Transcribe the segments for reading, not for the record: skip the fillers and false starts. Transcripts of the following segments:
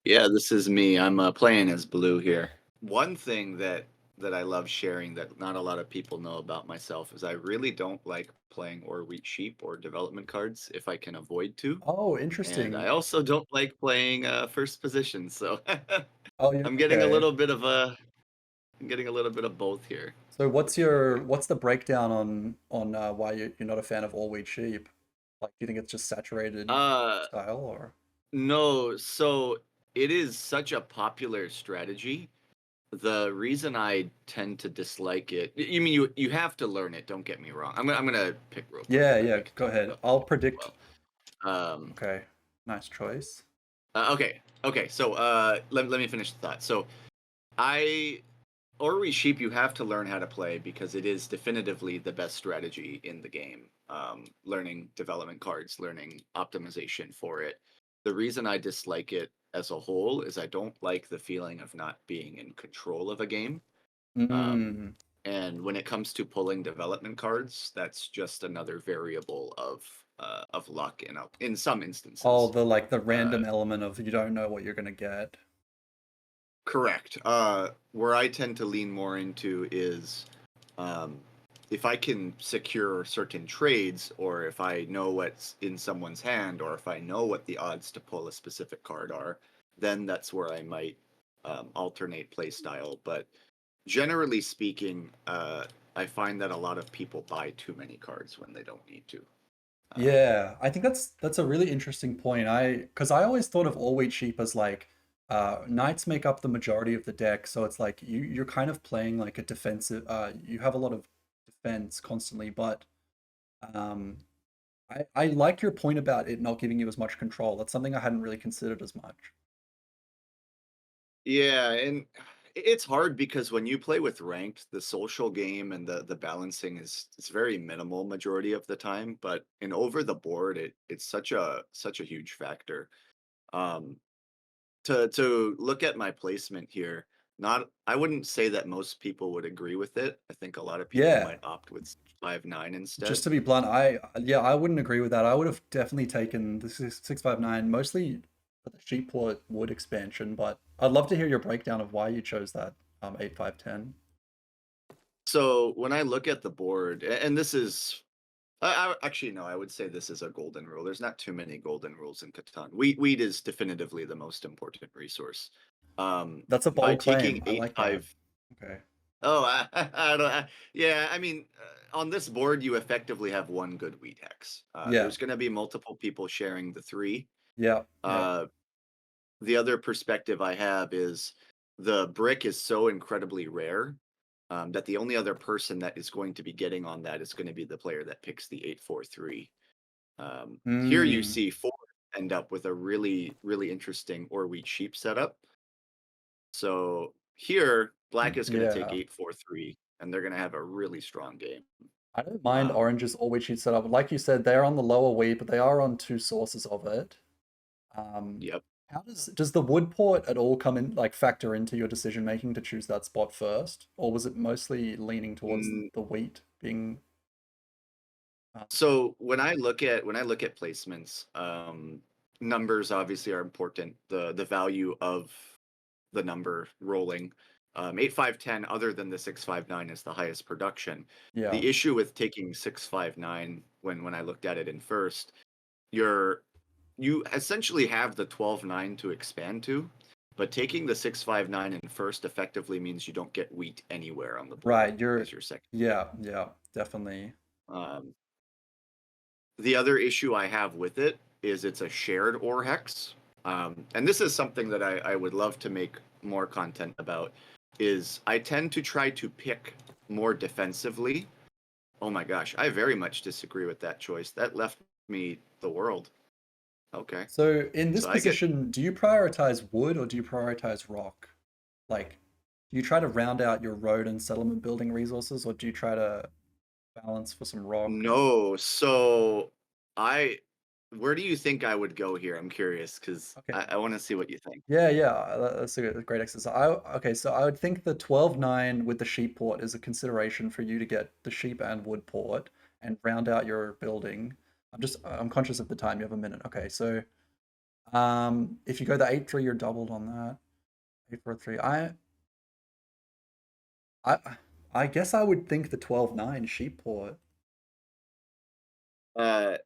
Yeah, this is me. I'm playing as Blue here. One thing that I love sharing that not a lot of people know about myself is I really don't like playing or wheat sheep or development cards if I can avoid to. Oh, And I interesting. also don't like playing first position, so Oh, yeah, I'm getting a okay. little bit of a I'm getting a little bit of both here, So what's which is okay. what's the breakdown on why you're not a fan of all wheat sheep? Like, do you think it's just saturated Uh style or? no, so it is such a popular strategy. The reason I tend to dislike it, you mean you have to learn it, don't get me wrong. I'm gonna pick real quick Yeah, and then yeah, we can go talk ahead. about I'll that as predict. well. Um, Okay, nice choice. okay, so let me finish the thought. So I Orrery Sheep you have to learn how to play because it is definitively the best strategy in the game. Learning development cards, learning optimization for it. The reason I dislike it as a whole is I don't like the feeling of not being in control of a game. Um, Mm. and when it comes to pulling development cards, that's just another variable of luck in some Oh, instances. the Uh, random element of you don't know what you're gonna get. Correct. Where I tend to lean more into is um, if I can secure certain trades, or if I know what's in someone's hand, or if I know what the odds to pull a specific card are, then that's where I might alternate play style. But generally speaking, I find that a lot of people buy too many cards when they don't need to. Um, Yeah, I think that's a really interesting point. Because I always thought of all wheat sheep as like knights make up the majority of the deck, so it's like you're kind of playing like a defensive you have a lot of defense constantly, but um I like your point about it not giving you as much control. That's something I hadn't really considered as much. Yeah, and it's hard because when you play with ranked, the social game and the balancing is it's very minimal majority of the time, but in over the board, it's such a huge factor. Um, to look at my placement here, not I wouldn't say that most people would agree with it. I think a lot of people Yeah, might opt with 5-9 just instead. to be blunt, I wouldn't agree with that. I would have definitely taken the 659 mostly for the Sheepport Wood expansion, but I'd love to hear your breakdown of why you chose that 8510. So when I look at the board, and this is actually no, I would say this is a golden rule. There's not too many golden rules in Catan. Weed is definitively the most important resource. That's a By bold taking claim. I eight like that. five. Okay. Oh, I don't. Yeah, I mean, on this board, you effectively have one good wheat hex. Yeah. There's going to be multiple people sharing the three. Yeah. Yeah. Uh, the other perspective I have is the brick is so incredibly rare that the only other person that is going to be getting on that is going to be the player that picks the 843. Here you Mm. see four end up with a really interesting or wheat sheep setup. So here, black is going to take Yeah. 843, and they're going to have a really strong game. I don't mind Um, orange's always sheet setup. Like you said, they're on the lower wheat, but they are on two sources of it. Um, yep. how does the wood port at all come in, like factor into your decision making to choose that spot first, or was it mostly leaning towards Mm, the wheat being? so when I look at placements, numbers obviously are important. The value of the number rolling. 8-5-10, other than the 6-5-9, is the highest production. Yeah. The issue with taking 6-5-9, when I looked at it in first, you're you essentially have the 12-9 to expand to, but taking the 6-5-9 in first effectively means you don't get wheat anywhere on the board Right. as your second. Yeah. Yeah. Definitely. Um, the other issue I have with it is it's a shared ore hex. And this is something that I would love to make more content about, is I tend to try to pick more defensively. Oh my gosh, I very much disagree with that choice. That left me the world. Okay. So in this So I get position, do you prioritize wood or do you prioritize rock? Like, do you try to round out your road and settlement building resources, or do you try to balance for some rock? no. So I where do you think I would go here? I'm curious because Okay. I want to see what you think. Yeah, yeah, that's a great exercise. Okay, so I would think the 12-9 with the sheep port is a consideration for you to get the sheep and wood port and round out your building. I'm conscious of the time. You have a minute. Okay, so If you go the 8-3, you're doubled on that. 8-4-3. I I guess I would think the 12-9 sheep port.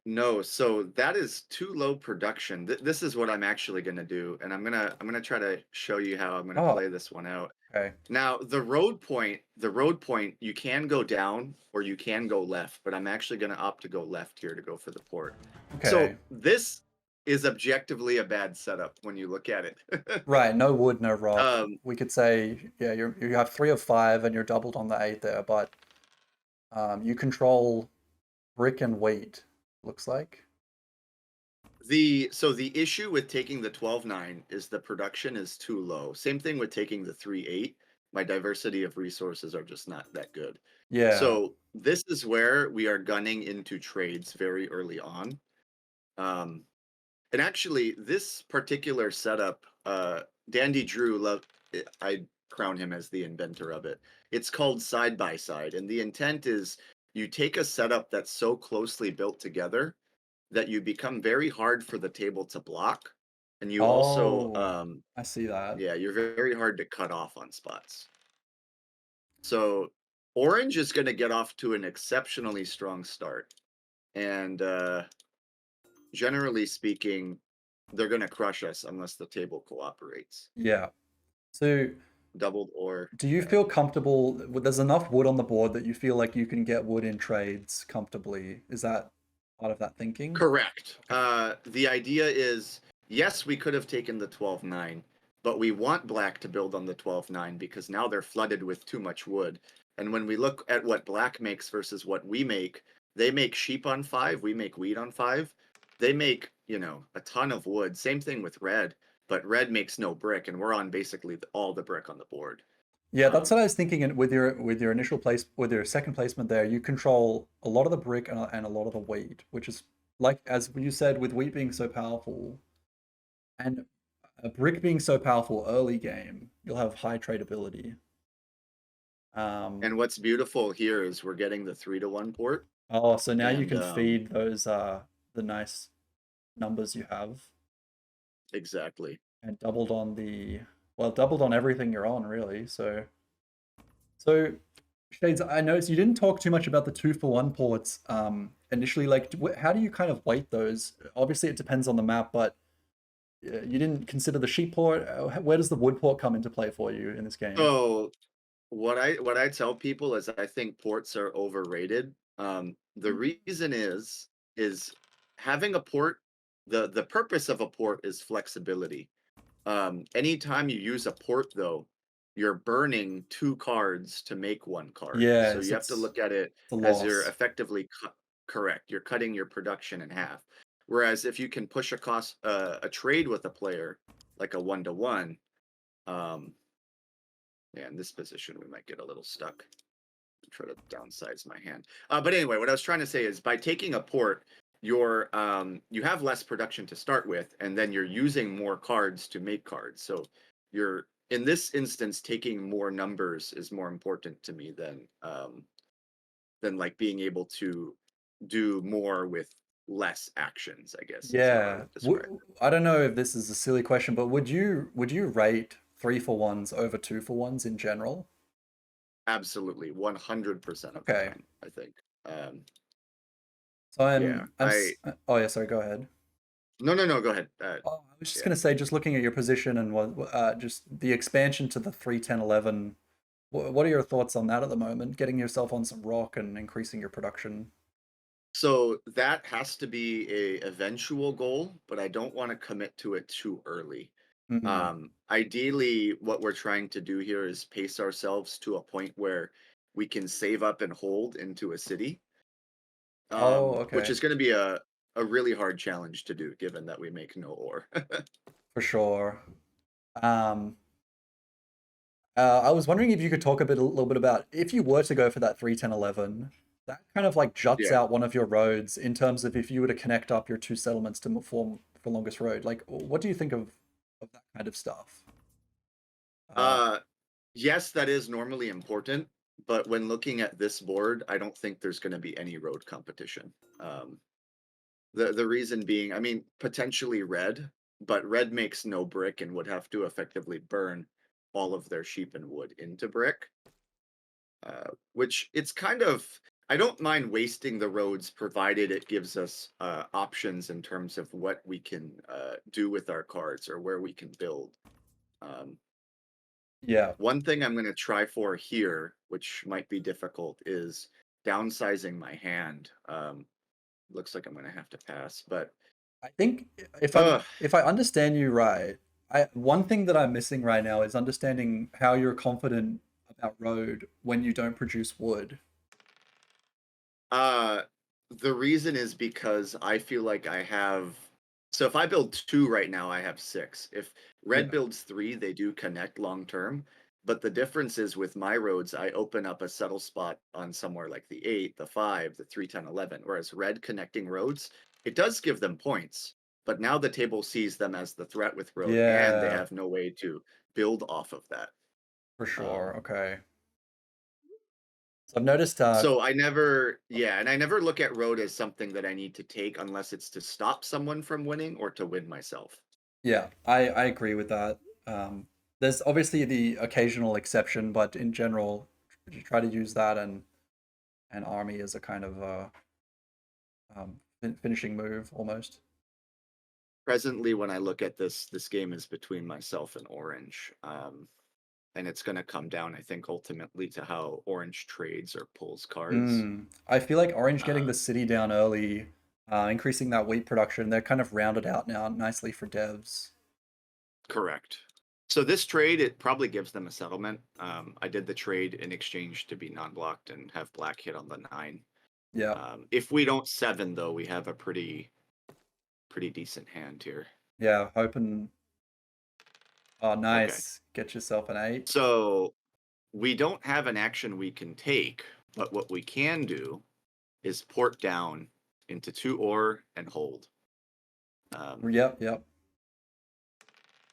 No, so that is too low production. This is what I'm actually gonna do, and I'm gonna try to show you how I'm gonna Oh, play this one out. okay. Now, the road point, you can go down or you can go left, but I'm actually gonna opt to go left here to go for the port. Okay. So this is objectively a bad setup when you look at it. Right, no wood, no rock. Um, We could say, yeah, you have 3 of 5 and you're doubled on the 8 there, but you control brick and wheat, looks like. the issue with taking the 12-9 is the production is too low. Same thing with taking the 3-8. My diversity of resources are just not that good. Yeah. So this is where we are gunning into trades very early on. And actually, this particular setup, Dandy Drew, I crown him as the inventor of it. It's called side by side, and the intent is you take a setup that's so closely built together that you become very hard for the table to block, and you also, Oh, I see that. yeah, you're very hard to cut off on spots. So orange is going to get off to an exceptionally strong start, and generally speaking, they're going to crush us unless the table cooperates. Yeah. So, Doubled or do you feel comfortable there's enough wood on the board that you feel like you can get wood in trades comfortably? Is that part of that thinking? correct. Okay. The idea is yes, we could have taken the 12-9, but we want black to build on the 12-9 because now they're flooded with too much wood. And when we look at what black makes versus what we make, they make sheep on 5, we make wheat on 5. They make, a ton of wood. Same thing with red, but red makes no brick, and we're on basically all the brick on the board. Yeah, that's Um, what I was thinking. And with your initial place, with your second placement there, you control a lot of the brick and a lot of the wheat, which is like as you said, with wheat being so powerful and a brick being so powerful early game, you'll have high tradability. Um, and what's beautiful here is we're getting the 3-1 port, oh, so now you and can feed those the nice numbers you have exactly. and doubled on everything you're on really. So Shades, I noticed you didn't talk too much about the 2-for-1 ports initially. Like, how do you kind of weight those? Obviously, it depends on the map, but you didn't consider the sheep port. Where does the wood port come into play for you in this game? So what I tell people is I think ports are overrated. The reason is having a port. The purpose of a port is flexibility. Anytime you use a port, though, you're burning 2 cards to make 1 card. So Yes, you have to it's look at it the as you're loss. effectively correct. You're cutting your production in half. Whereas if you can push across a trade with a player, like a 1-to-1, um, yeah, in this position we might get a little stuck. Try to downsize my hand. But anyway, what I was trying to say is by taking a port, you have less production to start with, and then you're using more cards to make cards. So you're in this instance taking more numbers is more important to me than like being able to do more with less actions, I guess is how I Yeah. would describe it. I don't know if this is a silly question, but would you rate 3-for-1s over 2-for-1s in general? Absolutely, 100% of the Okay. time, I think. Um, So yeah, oh yeah, sorry, go ahead. no, go ahead. Oh, I was just Yeah. gonna say, just looking at your position and just the expansion to the 3-10-11. What are your thoughts on that at the moment? Getting yourself on some rock and increasing your production. So that has to be a eventual goal, but I don't want to commit to it too early. Hmm. Ideally, what we're trying to do here is pace ourselves to a point where we can save up and hold into a city, Oh, which okay, is going to be a really hard challenge to do, given that we make no ore. for sure. Um, I was wondering if you could talk a little bit about if you were to go for that 3-10-11, that kind of like juts Yeah. out one of your roads in terms of if you were to connect up your two settlements to form the longest road. Like, what do you think of that kind of stuff? Uh, Uh, yes, that is normally important, but when looking at this board, I don't think there's going to be any road competition. The reason being, I mean, potentially red. but red makes no brick and would have to effectively burn all of their sheep and wood into brick. Which it's kind of, I don't mind wasting the roads provided it gives us options in terms of what we can do with our cards or where we can build. Um, Yeah. One thing I'm going to try for here, which might be difficult, is downsizing my hand. Looks like I'm going to have to pass, but I think uh, if I understand you right, one thing that I'm missing right now is understanding how you're confident about road when you don't produce wood. uh, the reason is because I feel like I have. So if I build 2 right now, I have 6. If red Yeah. builds 3, they do connect long term. But the difference is with my roads, I open up a settle spot on somewhere like the 8, the 5, the 3, 10, 11. Whereas red connecting roads, it does give them points. But now the table sees them as the threat with road, and they Yeah, have no way to build off of that. for Um, sure. Okay. So I've noticed So I never, yeah, and I never look at road as something that I need to take unless it's to stop someone from winning or to win myself. yeah, I agree with that. Um, there's obviously the occasional exception, but in general, you try to use that and army as a kind of finishing move almost. Presently, when I look at this game is between myself and Orange, and it's going to come down, I think, ultimately to how Orange trades or pulls cards. I feel like Orange getting Uh, the city down early, increasing that wheat production, they're kind of rounded out now nicely for devs. Correct. So this trade, it probably gives them a settlement. I did the trade in exchange to be non-blocked and have black hit on the 9. Yeah, If we don't 7, though, we have a pretty decent hand here. yeah, hoping. Oh, Okay. nice. Get yourself an 8. So we don't have an action we can take, but what we can do is port down into 2 ore and hold. Yep, yep.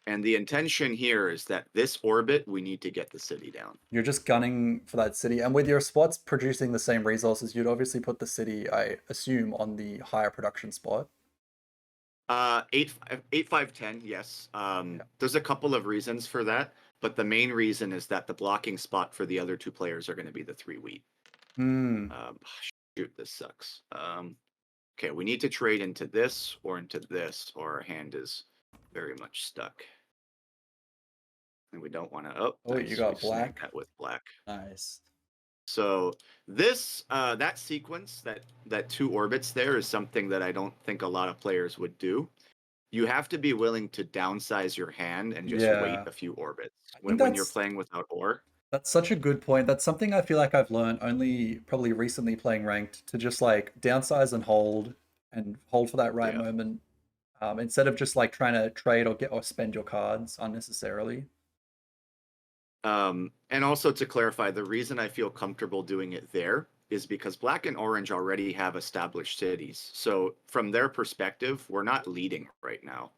And the intention here is that this orbit, we need to get the city down. You're just gunning for that city. And with your spots producing the same resources, you'd obviously put the city, I assume, on the higher production spot. 8 5 10, yes. Yeah. There's a couple of reasons for that, but the main reason is that the blocking spot for the other 2 players are going to be the 3 wheat. Hmm. Shoot, this sucks. Okay, we need to trade into this or into this, or our hand is very much stuck. And we don't want to. Oh, Oh, you nice. We got snagged black. that with black. Nice. So this that sequence, that 2 orbits there, is something that I don't think a lot of players would do. You have to be willing to downsize your hand and just wait Yeah. a few orbits I think when you're playing without ore. that's such a good point. That's something I feel like I've learned only probably recently playing ranked to just like downsize and hold for that right Yeah. moment. Instead of just like trying to trade or get or spend your cards unnecessarily. And also to clarify, the reason I feel comfortable doing it there is because black and orange already have established cities. So from their perspective, we're not leading right now.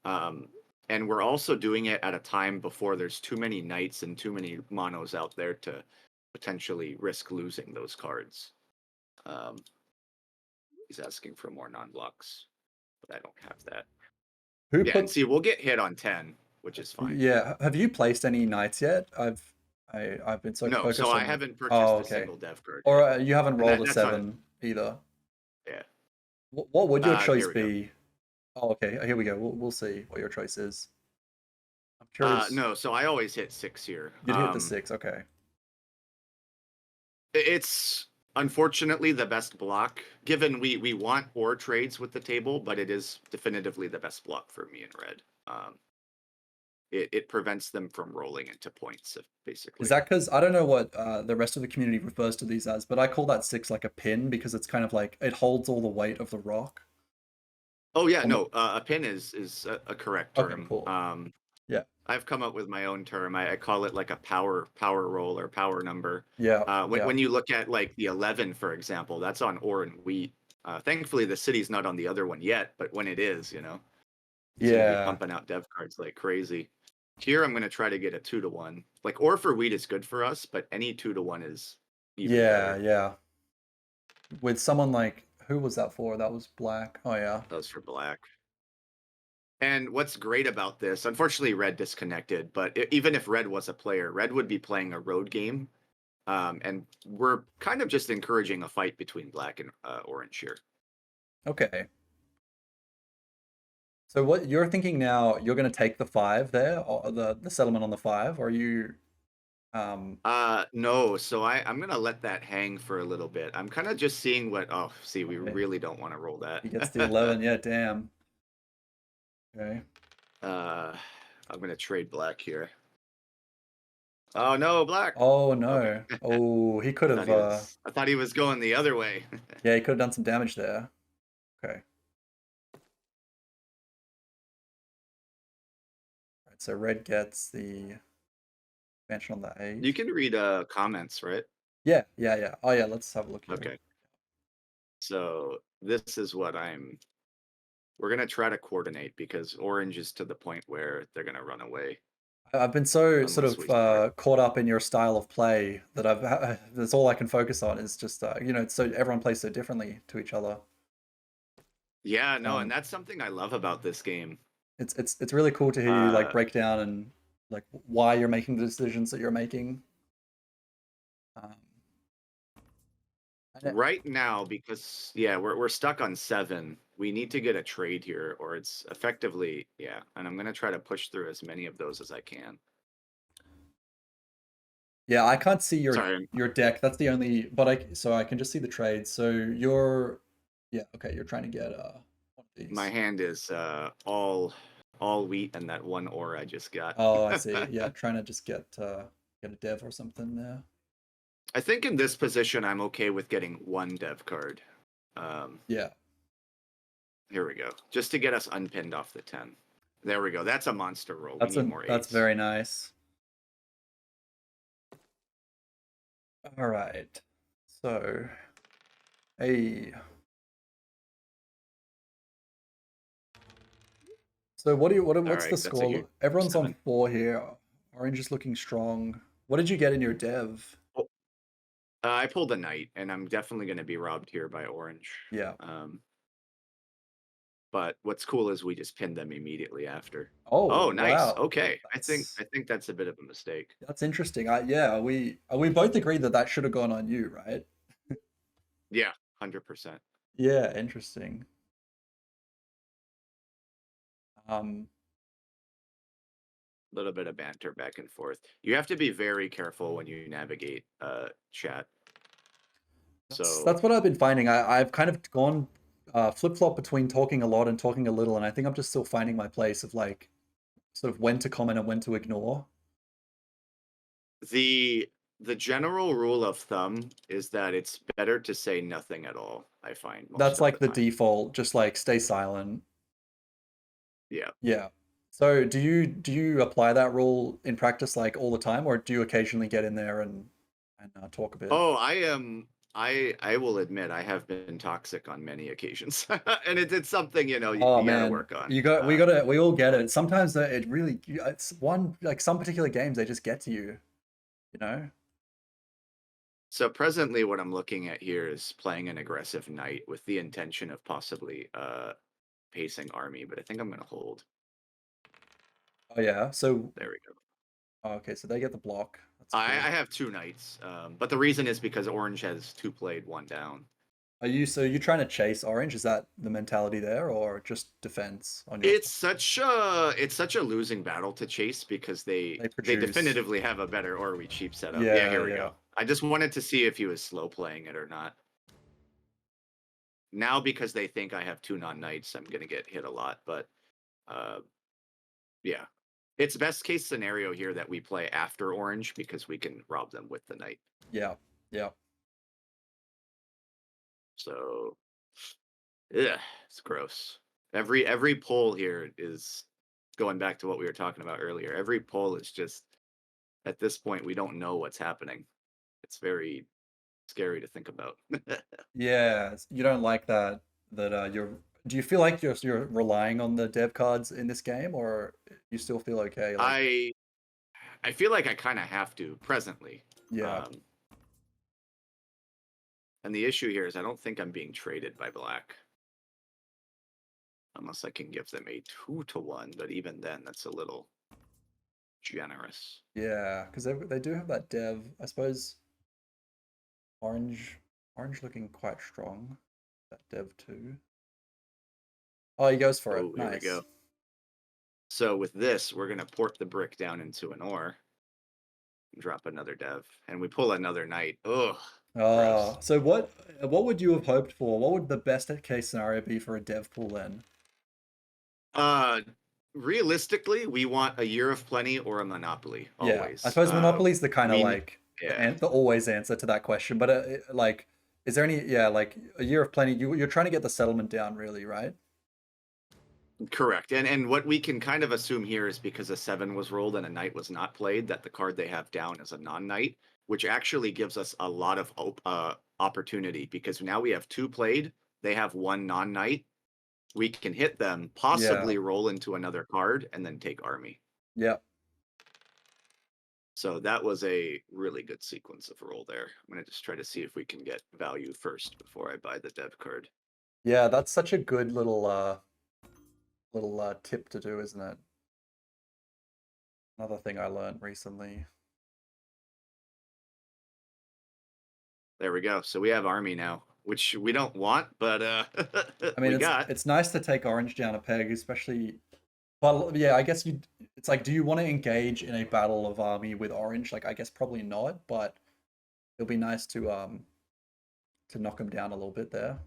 Um, and we're also doing it at a time before there's too many knights and too many monos out there to potentially risk losing those cards. Um, he's asking for more non-blocks, but I don't have that. Who Yeah, and put see, we'll get hit on 10, which is fine. Yeah, have you placed any knights yet? I've been so No, so focused I on. haven't Oh, purchased a okay. single dev card Or yet. you haven't And rolled a that's on it. 7 either. Yeah. What would your choice Here we go. be? Oh, okay. Here we go. We'll see what your choice is. I'm curious. No, so I always hit 6 here. You'd hit the 6. Okay. It's unfortunately the best block, given we want ore trades with the table, but it is definitively the best block for me in red. It prevents them from rolling into points, Is basically. that because I don't know what the rest of the community refers to these as, but I call that 6 like a pin because it's kind of like it holds all the weight of the rock. Oh yeah, Almo- no, a pin is a correct Okay, term. cool. Yeah. I've come up with my own term. I call it like a power roll or power number. Yeah. Yeah. When you look at like the 11, for example, that's on ore and wheat. Thankfully, the city's not on the other one yet, but when it is, it's going to be Yeah. pumping out dev cards like crazy. Here, I'm going to try to get a 2-1. Like ore for wheat is good for us, but any 2-1 is even Yeah. better. Yeah. With someone like who was that for? That was black. Oh yeah. Those for black. And what's great about this, unfortunately, Red disconnected, but even if Red was a player, Red would be playing a road game. And we're kind of just encouraging a fight between Black and Orange here. Okay. So what you're thinking now, you're going to take the 5 there, or the settlement on the 5, or are you No, so I'm gonna let that hang for a little bit. I'm kind of just seeing what. Oh, see, we okay. really don't want to roll that. He gets the 11. Yeah, damn. Okay. uh, I'm gonna trade Black here. Oh no, Black. Oh Okay. no. Oh, he could I have thought I thought he was going the other way. yeah, he could have done some damage there. Okay. Right, so red gets the expansion on the 8. You can read comments, right? Yeah, yeah, yeah. Oh yeah, let's have a look here. Okay. So this is what we're gonna try to coordinate because Orange is to the point where they're gonna run away I've been so sort unless we start. of caught up in your style of play that that's all I can focus on is just so everyone plays so differently to each other. Yeah, no, Um, and that's something I love about this game. it's really cool to hear you like Uh, break down and like why you're making the decisions that you're making. Um, and Right now, because yeah, we're stuck on 7. We need to get a trade here, or it's effectively yeah. And I'm gonna try to push through as many of those as I can. yeah, I can't see Sorry, your deck. That's the only, but I can just see the trades. So you're, yeah, okay. You're trying to get one of my these. hand is all wheat and that one ore I just got. Oh, I see. Yeah, trying to just get a dev or something there. I think in this position, I'm okay with getting one dev card. Yeah, Here we go, just to get us unpinned off the 10. There we go. That's a monster roll. We need more that's 8s. very nice. All right. So, hey. So All what's the right, that's a score? huge Everyone's on 7. 4 here. Orange is looking strong. What did you get in your dev? Oh, I pulled a knight, and I'm definitely going to be robbed here by Orange. Yeah. But what's cool is we just pinned them immediately after. Oh, Oh, nice. wow. Okay. That's I think that's a bit of a mistake. that's interesting. Yeah, we both agree that that should have gone on you, right? Yeah, 100%. Yeah, interesting. Um, A little bit of banter back and forth. You have to be very careful when you navigate chat. So that's what I've been finding. I've kind of gone flip-flop between talking a lot and talking a little, and I think I'm just still finding my place of like sort of when to comment and when to ignore. the the general rule of thumb is that it's better to say nothing at all, I find most That's of like the the time. default, just like stay silent. Yeah. Yeah. So do you apply that rule in practice like all the time, or do you occasionally get in there and talk a bit? Oh, I am. I will admit I have been toxic on many occasions, and it's something Oh you got to man, work on. we all get it. Sometimes it really it's one like some particular games they just get to you, you know? So presently, what I'm looking at here is playing an aggressive knight with the intention of possibly pacing army, but I think I'm going to hold. Oh yeah. So There we go. oh, okay, so they get the block. That's I cool. have 2 knights, but the reason is because Orange has 2 played, 1 down. You trying to chase orange? Is that the mentality there, or just defense on your It's such a losing battle to chase because they they produce? definitively have a better or we cheap setup. Yeah, Yeah, here we yeah. go. I just wanted to see if he was slow playing it or not. Now because they think I have 2 non-knights, I'm gonna get hit a lot. But uh, yeah, it's best case scenario here that we play after orange because we can rob them with the knight. Yeah. Yeah. So yeah, it's gross. Every poll here is going back to what we were talking about earlier. Every poll is just at this point we don't know what's happening. It's very scary to think about. Yeah, you don't like that you're do you feel like you're relying on the dev cards in this game, or you still feel okay like I I feel like I kind of have to presently. yeah. Um, and the issue here is I don't think I'm being traded by black. Unless I can give them a 2-1, but even then, that's a little generous. Yeah, because they do have that dev. I suppose orange looking quite strong. That dev too. Oh, he goes for it. Oh, here we go. Nice. So with this, we're gonna port the brick down into an ore, and drop another dev, and we pull another knight. Ugh. Gross. So what would you have hoped for? What would the best case scenario be for a dev pool then? Realistically, we want a Year of Plenty or a Monopoly Yeah, always. I suppose Monopoly's the kind of we like yeah. the always answer to that question. But like, is there any like a Year of Plenty? You're trying to get the settlement down, really, right? Correct. And what we can kind of assume here is because a 7 was rolled and a knight was not played, that the card they have down is a non-knight, which actually gives us a lot of opportunity because now we have 2 played, they have 1 non-knight. We can hit them, possibly roll into another card, and then take army. Yeah. So that was a really good sequence of roll there. I'm going to just try to see if we can get value first before I buy the dev card. Yeah, that's such a good little tip to do, isn't it? Another thing I learned recently. There we go. So we have army now, which we don't want, but I mean, we it's nice to take orange down a peg, especially. Well, yeah, I guess you. It's like, do you want to engage in a battle of army with orange? Like, I guess probably not, but it'll be nice to knock him down a little bit there.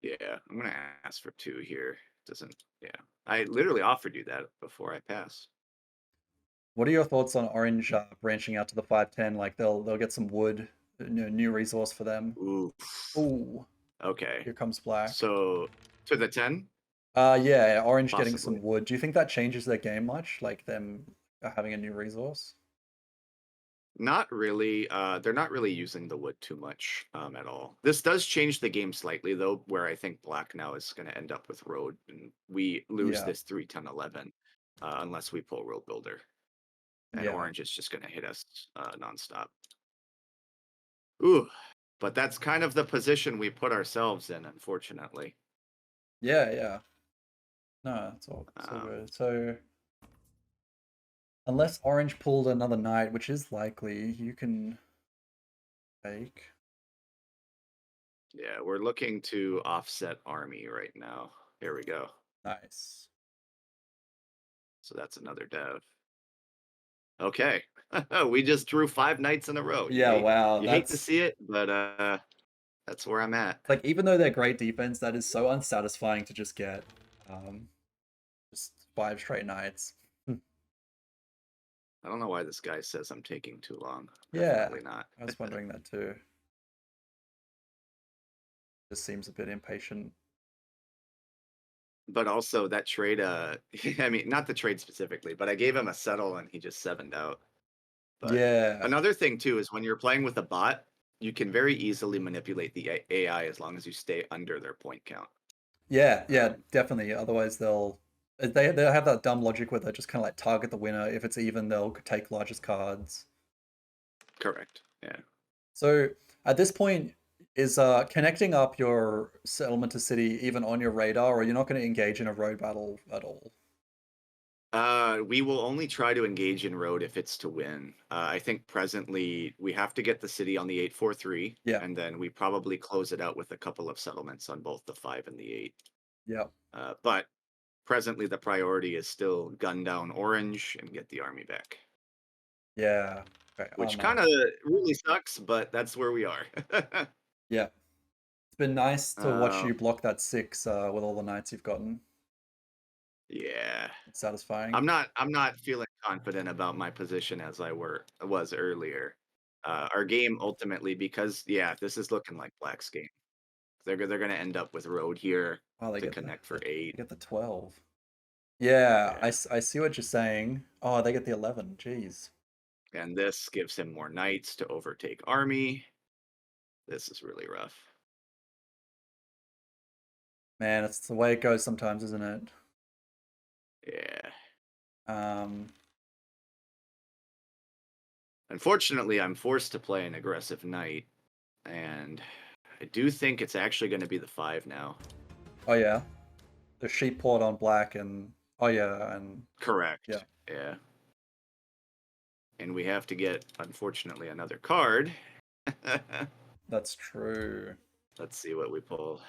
Yeah, I'm gonna ask for 2 here. Doesn't. Yeah, I literally offered you that before I pass. What are your thoughts on orange branching out to the 5-10? Like they'll get some wood, new resource for them. Ooh. Ooh, Okay. here comes black. So to the 10. Yeah, orange getting Possibly. some wood. Do you think that changes their game much? Like them having a new resource? Not really. They're not really using the wood too much at all. This does change the game slightly, though, where I think black now is going to end up with road, and we lose Yeah. this 3-10-11 unless we pull road builder, and Yeah. orange is just going to hit us nonstop. Ooh, but that's kind of the position we put ourselves in, unfortunately. Yeah. No, it's all good. So unless orange pulled another knight, which is likely, you can take. Yeah, we're looking to offset army right now. Here we go. Nice. So that's another dev. Okay. We just drew 5 knights in a row. Yeah, wow. You hate to see it, but that's where I'm at. Like, even though they're great defense, that is so unsatisfying to just get just 5 straight knights. I don't know why this guy says I'm taking too long. Yeah, Definitely not. I was wondering that too. Just seems a bit impatient. But also that trade, I mean, not the trade specifically, but I gave him a settle and he just 7'd out. But Yeah. another thing too is when you're playing with a bot, you can very easily manipulate the AI as long as you stay under their point count. Yeah, definitely. Otherwise, they'll have that dumb logic where they just kind of like target the winner. If it's even, they'll take largest cards. Correct. Yeah. So at this point, is connecting up your settlement to city even on your radar, or you're not going to engage in a road battle at all? We will only try to engage in road if it's to win. I think presently we have to get the city on the 843. Yeah. And then we probably close it out with a couple of settlements on both the 5 and the 8. Yeah. But presently the priority is still gun down orange and get the army back. Yeah. Okay. Which kind of really sucks, but that's where we are. Yeah. It's been nice to watch you block that 6 with all the knights you've gotten. Yeah. It's satisfying. I'm not feeling confident about my position as I was earlier. Our game ultimately, because this is looking like black's game. They're gonna end up with road here to connect for 8. They get the 12. Yeah, I see what you're saying. Oh, they get the 11. Jeez. And this gives him more knights to overtake army. This is really rough. Man, it's the way it goes sometimes, isn't it? Yeah. Unfortunately, I'm forced to play an aggressive knight, and I do think it's actually going to be the 5 now. Oh yeah. the sheep port on black and oh yeah, and yeah, Correct. Yeah. And we have to get, unfortunately, another card. that's true. Let's see what we pull.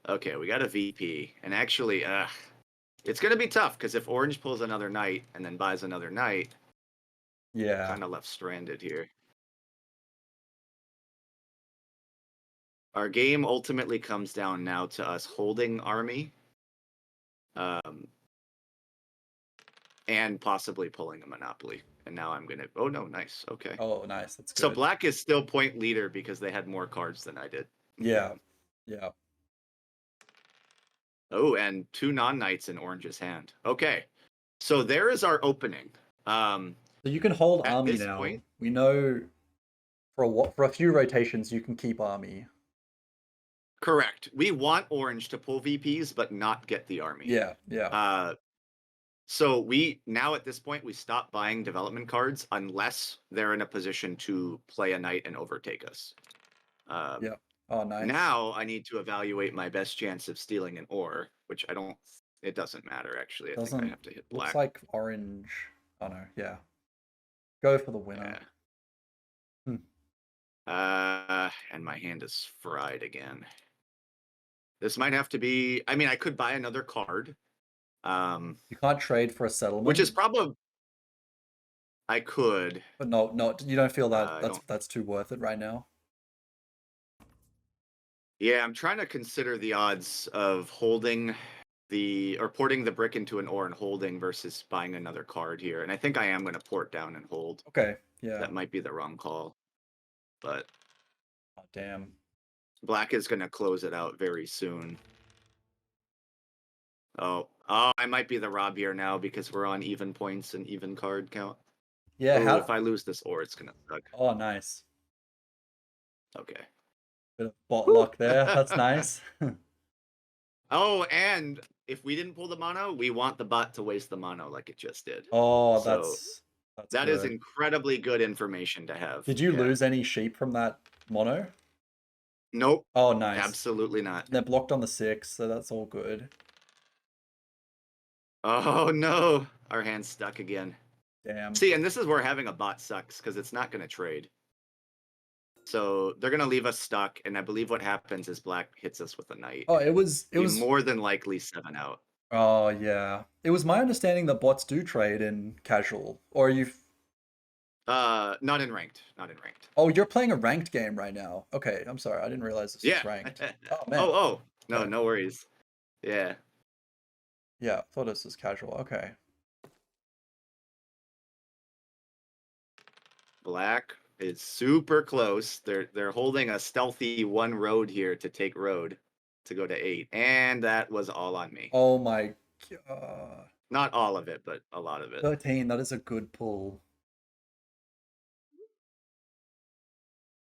Okay, we got a VP. And actually, it's going to be tough because if Orange pulls another knight and then buys another knight, Yeah. kind of left stranded here. Our game ultimately comes down now to us holding army. And possibly pulling a monopoly. And now I'm gonna. Oh no, nice. Okay. Oh, nice. That's good. So black is still point leader because they had more cards than I did. Yeah. Yeah. Oh, and 2 non-knights in Orange's hand. Okay. So there is our opening. So you can hold At army this now. point- We know for a few rotations you can keep army. Correct. We want Orange to pull VPs, but not get the army. Yeah. Yeah. So we now at this point we stop buying development cards unless they're in a position to play a knight and overtake us. Yeah. Oh, nice. Now I need to evaluate my best chance of stealing an ore, which I don't. It doesn't matter actually. I think I have to hit black. Looks like orange. Oh no. Yeah. Go for the winner. Yeah. And my hand is fried again. This might have to be. I mean, I could buy another card. You can't trade for a settlement, which is probably. I could, but no, you don't feel that that's too worth it right now. Yeah, I'm trying to consider the odds of holding or porting the brick into an ore and holding versus buying another card here. And I think I am going to port down and hold. Okay, yeah. That might be the wrong call, but oh, damn. Black is going to close it out very soon. Oh, I might be the Rob here now because we're on even points and even card count. Yeah, if I lose this ore, it's going to suck. Oh, nice. Okay. Bit of bot luck there. That's nice. Oh, and if we didn't pull the mono, we want the bot to waste the mono like it just did. Oh, so that good. is incredibly good information to have. Did you lose any sheep from that mono? Nope. Oh, nice. Absolutely not. They're blocked on the 6, so that's all good. Oh no, our hand's stuck again. Damn. See, and this is where having a bot sucks because it's not going to trade. So they're going to leave us stuck, and I believe what happens is black hits us with a knight. Oh, it was more than likely 7 out. Oh yeah, it was my understanding that bots do trade in casual, or you. Not in ranked. Not in ranked. Oh, you're playing a ranked game right now. Okay, I'm sorry, I didn't realize this was ranked. Oh man. Oh no, no worries. Yeah. Yeah, I thought this was casual. Okay. Black is super close. They're holding a stealthy 1 road here to take road to go to 8, and that was all on me. Oh my god. Not all of it, but a lot of it. 13. That is a good pull.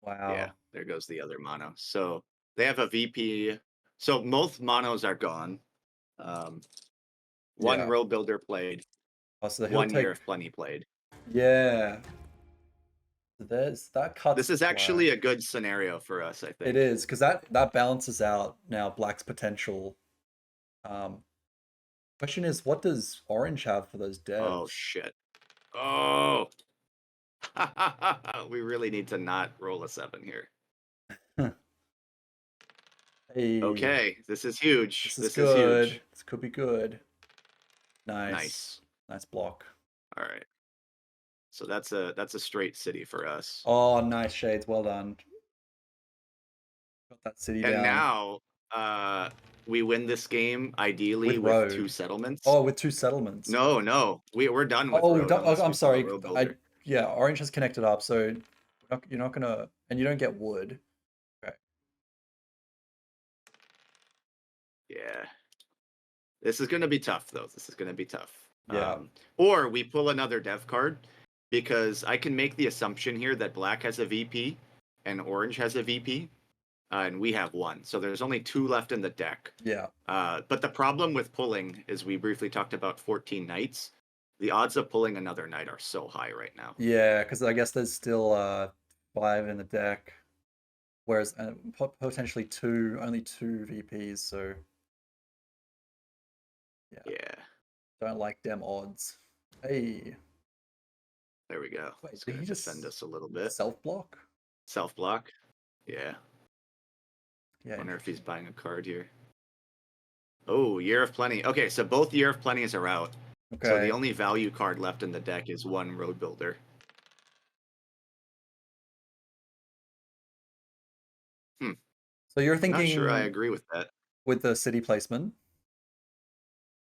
Wow. Yeah, there goes the other mono. So they have a VP. So most monos are gone. One row builder played. Oh, so 1 year if plenty played. Yeah. That cuts. This is actually a good scenario for us, I think. It is, because that balances out now Black's potential. Question is, what does Orange have for those devs? Oh shit. Oh. We really need to not roll a 7 here. Hey. Okay, this is huge. This is good. This could be good. Nice block. All right. So that's a straight city for us. Oh, nice, Shades. Well done. Got that city down. And now we win this game ideally with 2 settlements. Oh, with 2 settlements. No. We're done with road. Oh, I'm sorry. Yeah, Orange has connected up, so you're not gonna, and you don't get wood. Okay. Yeah. This is gonna be tough though. This is gonna be tough. Yeah. Or we pull another dev card because I can make the assumption here that black has a VP and orange has a VP. And we have 1. So there's only 2 left in the deck. Yeah. But the problem with pulling is we briefly talked about 14 knights. The odds of pulling another knight are so high right now. Yeah, because I guess there's still 5 in the deck, whereas potentially only 2 VPs. So Yeah. Don't like dem odds. Hey, There we go. wait, It's did gonna he defend just us a little bit. self block? Self block. Yeah. Yeah. Wonder if he's buying a card here. Oh, Year of Plenty. Okay, so both Year of Plenties are out. So the Okay. only value card left in the deck is one Road Builder. So you're Not sure I thinking agree with that. with the city placement?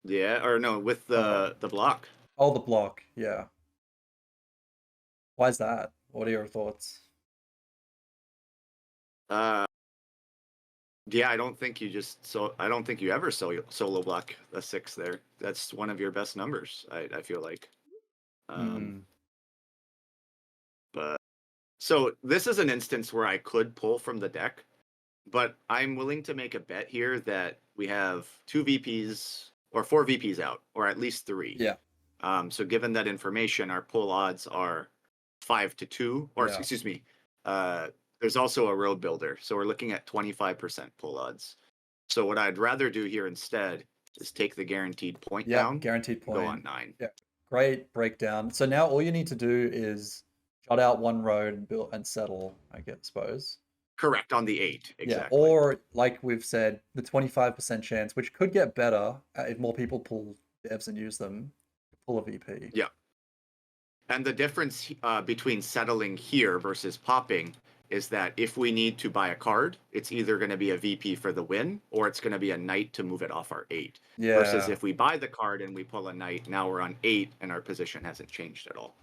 Yeah, or no, with Oh, the block. oh, the block. Yeah. Why is that? What are your thoughts? Uh, yeah, I don't think I don't think you ever solo block a 6 there. That's one of your best numbers. I feel like. Hmm. But so this is an instance where I could pull from the deck, but I'm willing to make a bet here that we have 2 VPs or 4 VPs out, or at least 3. Yeah. So given that information, our pull odds are 5-2, or Yeah. excuse me, there's also a road builder, so we're looking at 25% pull odds. So what I'd rather do here instead is take the guaranteed point Yeah. down, Guaranteed and go on point. 9. Yeah. Great breakdown. So now all you need to do is shut out one road and build and settle, I guess, suppose. Correct, on the 8, Yeah, exactly. or like we've said, the 25% chance, which could get better if more people pull devs and use them, pull a VP. Yeah. And the difference between settling here versus popping is that if we need to buy a card, it's either going to be a VP for the win or it's going to be a knight to move it off our 8. Versus Yeah. if we buy the card and we pull a knight, now we're on 8 and our position hasn't changed at all.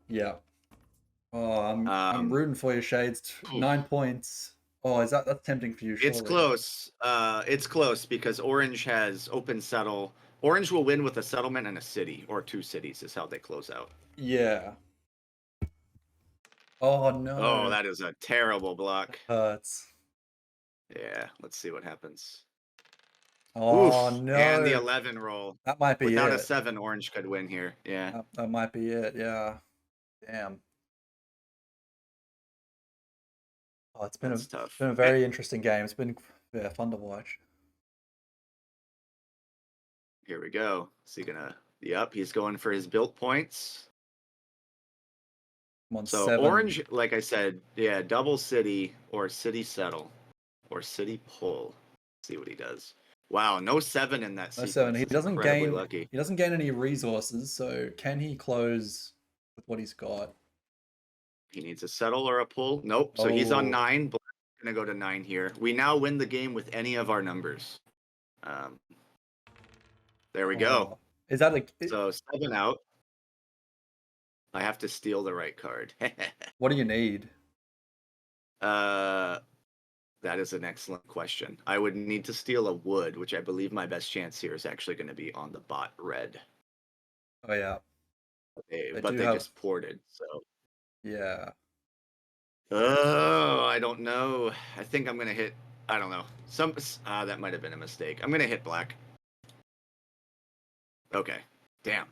Yeah. Oh, I'm rooting for you, Shades. 9 points. Oh, that's tempting for you, surely. It's close. It's close because Orange has open settle. Orange will win with a settlement and a city, or 2 cities is how they close out. Yeah. Oh no. Oh, that is a terrible block. Hurts. Yeah, let's see what happens. Oh Oof, no. and the 11 roll. That might be Without it. a 7, Orange could win here. Yeah. That might be it. Yeah. Damn. Oh, it's been That's tough. a very interesting game. It's been fun to watch. Here we go. Is he gonna? Yep, he's going for his built points. I'm on So 7. Orange, like I said, yeah, double city or city settle or city pull. See what he does. Wow, no 7 in that No sequence. 7. He That's doesn't incredibly gain. lucky. He doesn't gain any resources. So can he close with what he's got? He needs a settle or a pull. Nope. So he's on Oh. 9. Black's gonna go to 9 here. We now win the game with any of our numbers. There we go. Oh. Is that like? So 7 out. I have to steal the right card. What do you need? That is an excellent question. I would need to steal a wood, which I believe my best chance here is actually going to be on the bot red. Oh yeah. But they just ported, so. Yeah. Oh, I don't know. I think I'm going to hit, I don't know. That might have been a mistake. I'm going to hit black. Okay. Damn.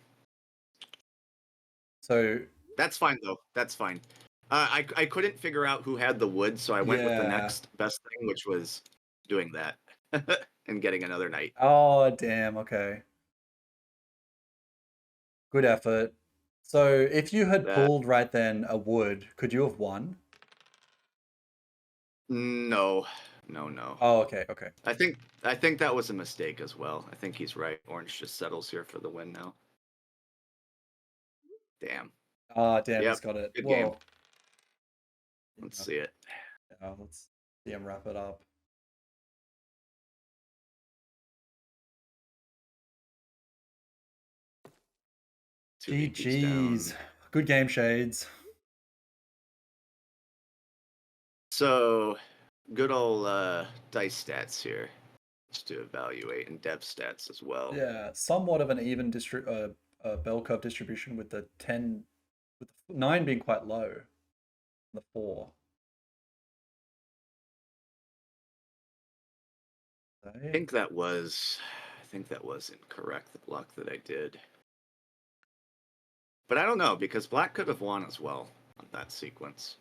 So that's fine though. That's fine. I couldn't figure out who had the wood, so I went with the next best thing, which was doing that and getting another knight. Oh damn. Okay. Good effort. So if you had pulled right then a wood, could you have won? No. No. Oh, okay. I think that was a mistake as well. I think he's right. Orange just settles here for the win now. Damn. Ah, damn, yep. He's got it. Good Whoa. game. Let's see it. Yeah, let's see him wrap it up. GG's. Good game, Shades. So, good old dice stats here, just to evaluate, and dev stats as well. Yeah, somewhat of an even bell curve distribution with the 10, with the 9 being quite low, the 4. I think that was incorrect, the block that I did. But I don't know, because black could have won as well on that sequence.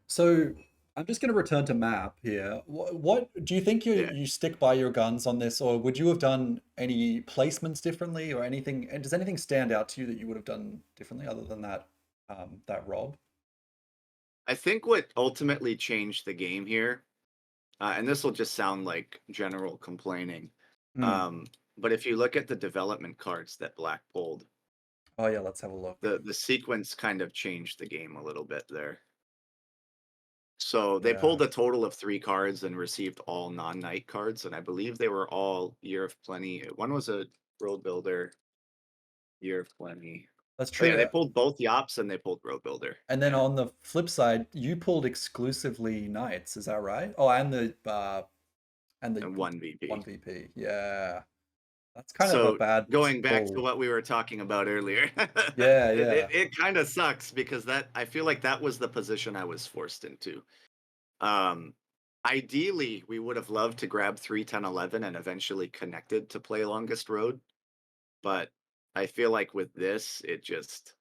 So, I'm just going to return to map here. What do you think Yeah. you stick by your guns on this, or would you have done any placements differently, or anything? And does anything stand out to you that you would have done differently other than that rob? I think what ultimately changed the game here, and this will just sound like general complaining, Hmm. um, but if you look at the development cards that Black pulled, Oh yeah, let's have a look. the sequence kind of changed the game a little bit there. So they Yeah, pulled a total of 3 cards and received all non-knight cards, and I believe they were all Year of Plenty. One was a Road Builder, Year of Plenty. that's Oh yeah, true. they pulled both Yops and they pulled Road Builder. And then Yeah, on the flip side, you pulled exclusively knights, is that right? Oh, and the and one VP. one VP. Yeah, that's kind of a So bad going back to pull. what we were talking about earlier, Yeah, it yeah. it, it kind of sucks because that I feel like that was the position I was forced into. Um, Ideally, we would have loved to grab 3, 10, 11 and eventually connected to play Longest Road, but I feel like with this, it just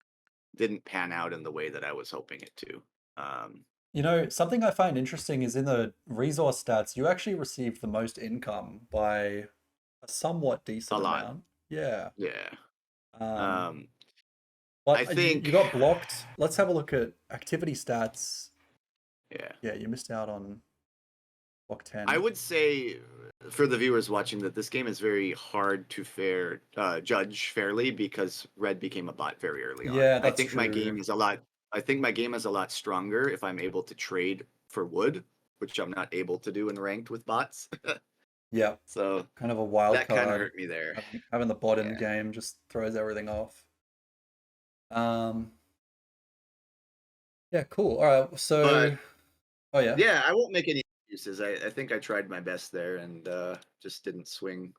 didn't pan out in the way that I was hoping it to. Um, You know, something I find interesting is in the resource stats, you actually received the most income by a somewhat a decent lot, amount. Yeah. yeah. Um, Um, I but you think, got blocked. Let's have a look at activity stats. yeah. Yeah, you missed out on block I 10. would say for the viewers watching that this game is very hard to judge fairly because red became a bot very early on. Yeah, I that's think my true. game is a lot. I think my game is a lot stronger if I'm able to trade for wood, which I'm not able to do in ranked with bots. Yeah, So kind of a wild that kind of card. hurt me there. Having the bot in the Yeah, game just throws everything off. Um, yeah, cool. All right, but so, oh yeah. yeah, I won't make any excuses. I think I tried my best there and just didn't swing